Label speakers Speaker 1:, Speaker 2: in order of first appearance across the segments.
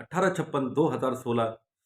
Speaker 1: 1856/2016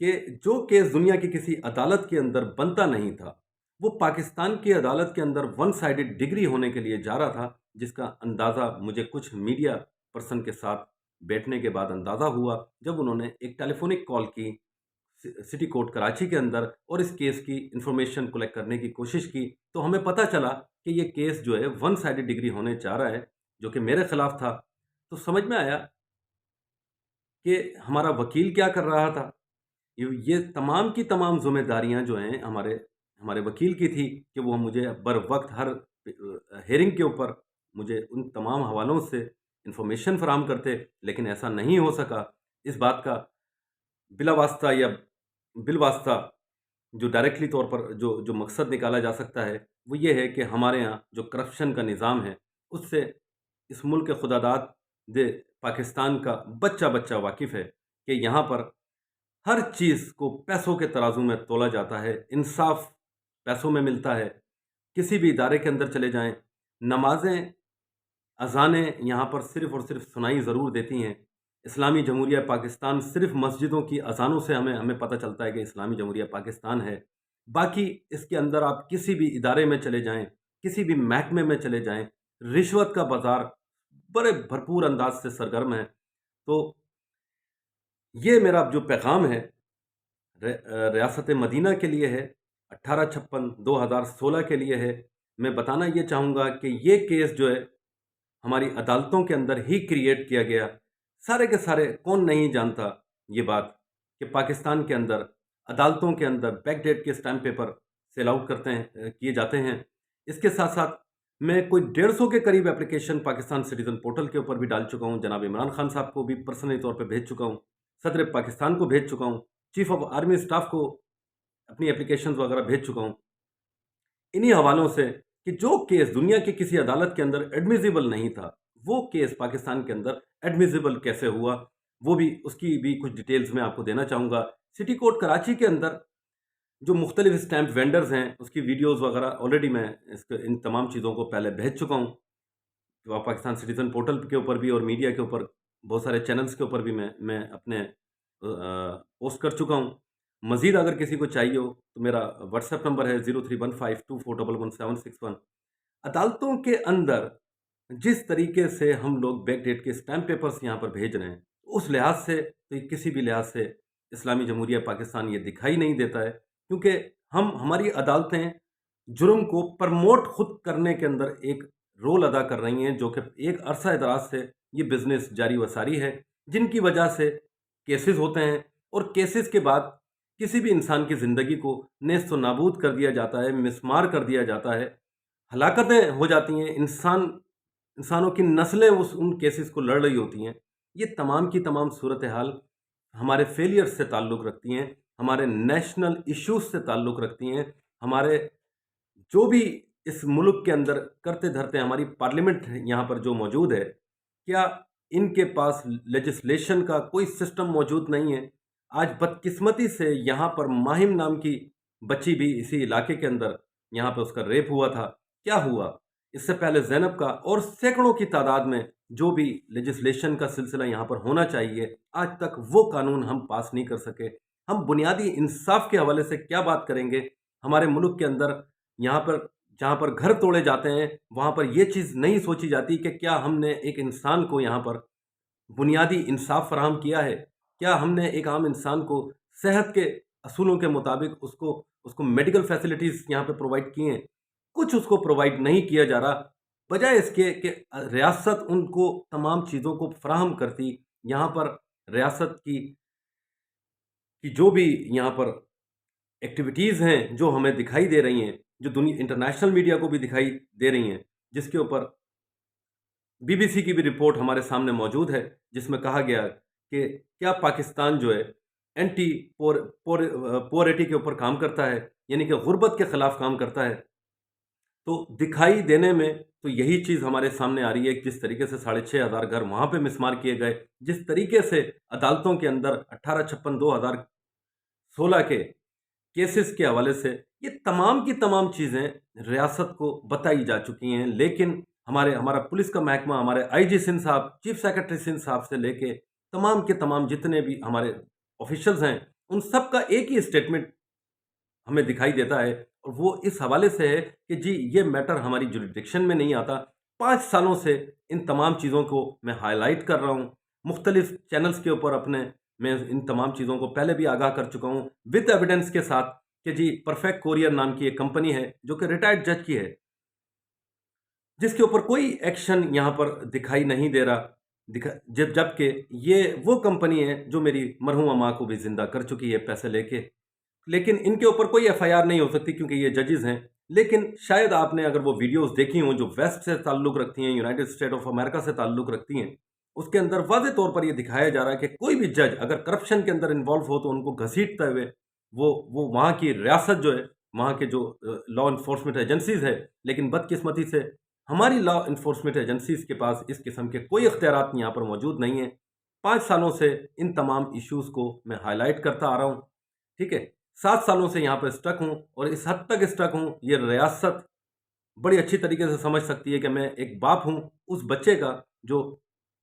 Speaker 1: کہ جو کیس دنیا کی کسی عدالت کے اندر بنتا نہیں تھا، وہ پاکستان کی عدالت کے اندر ون سائیڈڈ ڈگری ہونے کے لیے جا رہا تھا، جس کا اندازہ مجھے کچھ میڈیا پرسن کے ساتھ بیٹھنے کے بعد اندازہ ہوا، جب انہوں نے ایک ٹیلی فونک کال کی سٹی کورٹ کراچی کے اندر اور اس کیس کی انفارمیشن کلیکٹ کرنے کی کوشش کی، تو ہمیں پتہ چلا کہ یہ کیس جو ہے ون سائیڈڈ ڈگری ہونے جا رہا ہے، جو کہ میرے خلاف تھا۔ تو سمجھ میں آیا کہ ہمارا وکیل کیا کر رہا تھا۔ یہ تمام کی تمام ذمہ داریاں جو ہیں ہمارے وکیل کی تھی کہ وہ مجھے بر وقت ہر ہیئرنگ کے اوپر مجھے ان تمام حوالوں سے انفارمیشن فراہم کرتے، لیکن ایسا نہیں ہو سکا۔ اس بات کا بلا واسطہ یا بالواسطہ جو ڈائریکٹلی طور پر جو مقصد نکالا جا سکتا ہے وہ یہ ہے کہ ہمارے ہاں جو کرپشن کا نظام ہے اس سے اس ملک کے خداداد دے پاکستان کا بچہ بچہ واقف ہے کہ یہاں پر ہر چیز کو پیسوں کے ترازو میں تولا جاتا ہے، انصاف پیسوں میں ملتا ہے۔ کسی بھی ادارے کے اندر چلے جائیں، نمازیں اذانیں یہاں پر صرف اور صرف سنائی ضرور دیتی ہیں۔ اسلامی جمہوریہ پاکستان صرف مسجدوں کی اذانوں سے ہمیں پتہ چلتا ہے کہ اسلامی جمہوریہ پاکستان ہے۔ باقی اس کے اندر آپ کسی بھی ادارے میں چلے جائیں، کسی بھی محکمے میں چلے جائیں، رشوت کا بازار بڑے بھرپور انداز سے سرگرم ہے۔ تو یہ میرا جو پیغام ہے ریاست مدینہ کے لیے ہے، 1856/2016 کے لیے ہے۔ میں بتانا یہ چاہوں گا کہ یہ کیس جو ہے ہماری عدالتوں کے اندر ہی کریٹ کیا گیا۔ سارے کے سارے کون نہیں جانتا یہ بات کہ پاکستان کے اندر عدالتوں کے اندر بیک ڈیٹ کے اسٹیمپ پیپر سیل آؤٹ کیے جاتے ہیں۔ اس کے ساتھ ساتھ میں کوئی 150 کے قریب اپلیکیشن پاکستان سٹیزن پورٹل کے اوپر بھی ڈال چکا ہوں، جناب عمران خان صاحب کو بھی پرسنلی طور پہ بھیج چکا ہوں، صدر پاکستان کو بھیج چکا ہوں، چیف آف آرمی اسٹاف کو اپنی اپلیکیشنز وغیرہ بھیج چکا ہوں، انہی حوالوں سے کہ جو کیس دنیا کی کسی عدالت کے اندر ایڈمیزیبل نہیں تھا، وہ کیس پاکستان کے اندر ایڈمیزیبل کیسے ہوا، وہ بھی اس کی بھی کچھ ڈیٹیلز میں آپ کو دینا چاہوں گا۔ سٹی کورٹ کراچی کے اندر جو مختلف اسٹیمپ وینڈرز ہیں اس کی ویڈیوز وغیرہ آلریڈی میں ان تمام چیزوں کو پہلے بھیج چکا ہوں، تو پاکستان سٹیزن پورٹل کے اوپر بھی اور میڈیا کے اوپر بہت سارے چینلز کے اوپر بھی میں اپنے پوسٹ کر چکا ہوں۔ مزید اگر کسی کو چاہیے ہو تو میرا واٹس ایپ نمبر ہے 031524111761۔ عدالتوں کے اندر جس طریقے سے ہم لوگ بیک ڈیٹ کے اسٹیمپ پیپرز یہاں پر بھیج رہے ہیں، اس لحاظ سے تو کسی بھی لحاظ سے اسلامی جمہوریہ پاکستان یہ دکھائی نہیں دیتا ہے، کیونکہ ہماری عدالتیں جرم کو پرموٹ خود کرنے کے اندر ایک رول ادا کر رہی ہیں، جو کہ ایک عرصہ دراز سے یہ بزنس جاری و ساری ہے، جن کی وجہ سے کیسز ہوتے ہیں، اور کیسز کے بعد کسی بھی انسان کی زندگی کو نیست و نابود کر دیا جاتا ہے، مسمار کر دیا جاتا ہے، ہلاکتیں ہو جاتی ہیں، انسانوں کی نسلیں ان کیسز کو لڑ رہی ہوتی ہیں۔ یہ تمام کی تمام صورتحال ہمارے فیلئر سے تعلق رکھتی ہیں، ہمارے نیشنل ایشوز سے تعلق رکھتی ہیں، ہمارے جو بھی اس ملک کے اندر کرتے دھرتے ہماری پارلیمنٹ یہاں پر جو موجود ہے، کیا ان کے پاس لیجسلیشن کا کوئی سسٹم موجود نہیں ہے؟ آج بدقسمتی سے یہاں پر ماہم نام کی بچی بھی اسی علاقے کے اندر یہاں پہ اس کا ریپ ہوا تھا۔ کیا ہوا؟ اس سے پہلے زینب کا اور سینکڑوں کی تعداد میں جو بھی لیجسلیشن کا سلسلہ یہاں پر ہونا چاہیے، آج تک وہ قانون ہم پاس نہیں کر سکے۔ ہم بنیادی انصاف کے حوالے سے کیا بات کریں گے؟ ہمارے ملک کے اندر یہاں پر جہاں پر گھر توڑے جاتے ہیں وہاں پر یہ چیز نہیں سوچی جاتی کہ کیا ہم نے ایک انسان کو یہاں پر بنیادی انصاف فراہم کیا ہے؟ کیا ہم نے ایک عام انسان کو صحت کے اصولوں کے مطابق اس کو میڈیکل فیسلٹیز یہاں پہ پرووائڈ کی ہیں؟ کچھ اس کو پرووائڈ نہیں کیا جا رہا، بجائے اس کے کہ ریاست ان کو تمام چیزوں کو فراہم کرتی۔ یہاں پر ریاست کی جو بھی یہاں پر ایکٹیویٹیز ہیں جو ہمیں دکھائی دے رہی ہیں، جو دنیا انٹرنیشنل میڈیا کو بھی دکھائی دے رہی ہیں، جس کے اوپر بی بی سی کی بھی رپورٹ ہمارے سامنے موجود ہے، جس میں کہا گیا کہ کیا پاکستان جو ہے اینٹی پورٹی کے اوپر کام کرتا ہے، یعنی کہ غربت کے خلاف کام کرتا ہے۔ تو دکھائی دینے میں تو یہی چیز ہمارے سامنے آ رہی ہے، جس طریقے سے 6,500 گھر وہاں پہ مسمار کیے گئے، جس طریقے سے عدالتوں کے اندر 1856/2016 کے کیسز کے حوالے سے یہ تمام کی تمام چیزیں ریاست کو بتائی جا چکی ہیں، لیکن ہمارا پولیس کا محکمہ، ہمارے آئی جی سندھ صاحب، چیف سیکرٹری سندھ صاحب سے لے کے تمام کے تمام جتنے بھی ہمارے آفیشلز ہیں، ان سب کا ایک ہی اسٹیٹمنٹ ہمیں دکھائی دیتا ہے، اور وہ اس حوالے سے ہے کہ جی یہ میٹر ہماری جوریڈکشن میں نہیں آتا۔ 5 سالوں سے ان تمام چیزوں کو میں ہائی لائٹ کر رہا ہوں، مختلف چینلز کے اوپر اپنے میں ان تمام چیزوں کو پہلے بھی آگاہ کر چکا ہوں وتھ ایویڈنس کے ساتھ کہ جی پرفیکٹ کوریئر نام کی ایک کمپنی ہے جو کہ ریٹائرڈ جج کی ہے، جس کے اوپر کوئی ایکشن یہاں پر دکھائی نہیں دے رہا، جبکہ یہ وہ کمپنی ہے جو میری مرحومہ ماں کو بھی زندہ کر چکی ہے پیسے لے کے، لیکن ان کے اوپر کوئی ایف آئی آر نہیں ہو سکتی کیونکہ یہ ججز ہیں۔ لیکن شاید آپ نے اگر وہ ویڈیوز دیکھی ہوں جو ویسٹ سے تعلق رکھتی ہیں، یونائٹڈ اسٹیٹ آف امریکہ سے تعلق رکھتی ہیں، اس کے اندر واضح طور پر یہ دکھایا جا رہا ہے کہ کوئی بھی جج اگر کرپشن کے اندر انوالو ہو تو ان کو گھسیٹتے ہوئے وہ وہاں کی ریاست جو ہے، وہاں کے جو لا انفورسمنٹ ایجنسیز ہے، لیکن بدقسمتی سے ہماری لا انفورسمنٹ ایجنسیز کے پاس اس قسم کے کوئی اختیارات یہاں پر موجود نہیں ہیں۔ 5 سالوں سے ان تمام ایشوز کو میں ہائی لائٹ کرتا آ رہا ہوں، ٹھیک ہے۔ 7 سالوں سے یہاں پہ اسٹک ہوں، اور اس حد تک اسٹک ہوں یہ ریاست بڑی اچھی طریقے سے سمجھ سکتی ہے کہ میں ایک باپ ہوں اس بچے کا جو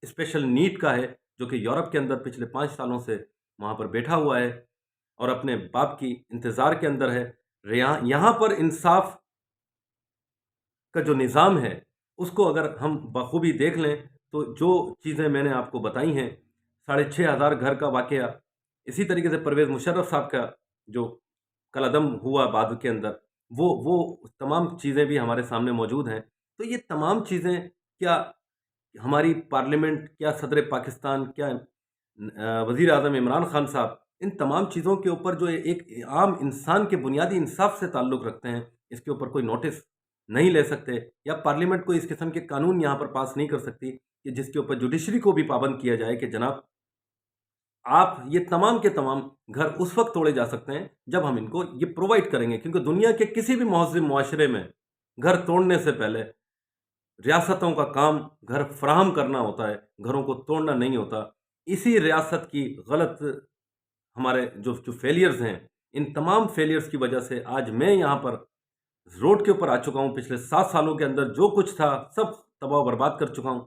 Speaker 1: اسپیشل نیڈ کا ہے، جو کہ یورپ کے اندر پچھلے 5 سالوں سے وہاں پر بیٹھا ہوا ہے اور اپنے باپ کی انتظار کے اندر ہے۔ یہاں پر انصاف کا جو نظام ہے اس کو اگر ہم بخوبی دیکھ لیں تو جو چیزیں میں نے آپ کو بتائی ہیں، 6,500 گھر کا واقعہ، اسی طریقے سے پرویز مشرف صاحب کا جو کالعدم ہوا بعد کے اندر، وہ تمام چیزیں بھی ہمارے سامنے موجود ہیں۔ تو یہ تمام چیزیں کیا ہماری پارلیمنٹ، کیا صدر پاکستان، کیا وزیر اعظم عمران خان صاحب ان تمام چیزوں کے اوپر جو ایک عام انسان کے بنیادی انصاف سے تعلق رکھتے ہیں، اس کے اوپر کوئی نوٹس نہیں لے سکتے، یا پارلیمنٹ کو اس قسم کے قانون یہاں پر پاس نہیں کر سکتی کہ جس کے اوپر جوڈیشری کو بھی پابند کیا جائے کہ جناب آپ یہ تمام کے تمام گھر اس وقت توڑے جا سکتے ہیں جب ہم ان کو یہ پرووائڈ کریں گے، کیونکہ دنیا کے کسی بھی مہذب معاشرے میں گھر توڑنے سے پہلے ریاستوں کا کام گھر فراہم کرنا ہوتا ہے، گھروں کو توڑنا نہیں ہوتا۔ اسی ریاست کی غلط ہمارے جو فیلیئرز ہیں، ان تمام فیلیئرز کی وجہ سے آج میں یہاں پر روڈ کے اوپر آ چکا ہوں۔ پچھلے 7 سالوں کے اندر جو کچھ تھا سب تباہ و برباد کر چکا ہوں۔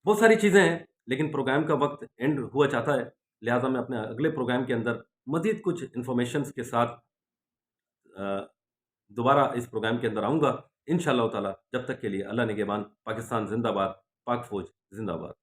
Speaker 1: بہت ساری چیزیں ہیں، لیکن پروگرام کا وقت اینڈ ہوا چاہتا ہے، لہٰذا میں اپنے اگلے پروگرام کے اندر مزید کچھ انفارمیشنز کے ساتھ دوبارہ اس پروگرام کے اندر آؤں گا انشاءاللہ تعالی۔ جب تک کے لیے اللہ نگہبان، پاکستان زندہ باد، پاک فوج زندہ باد۔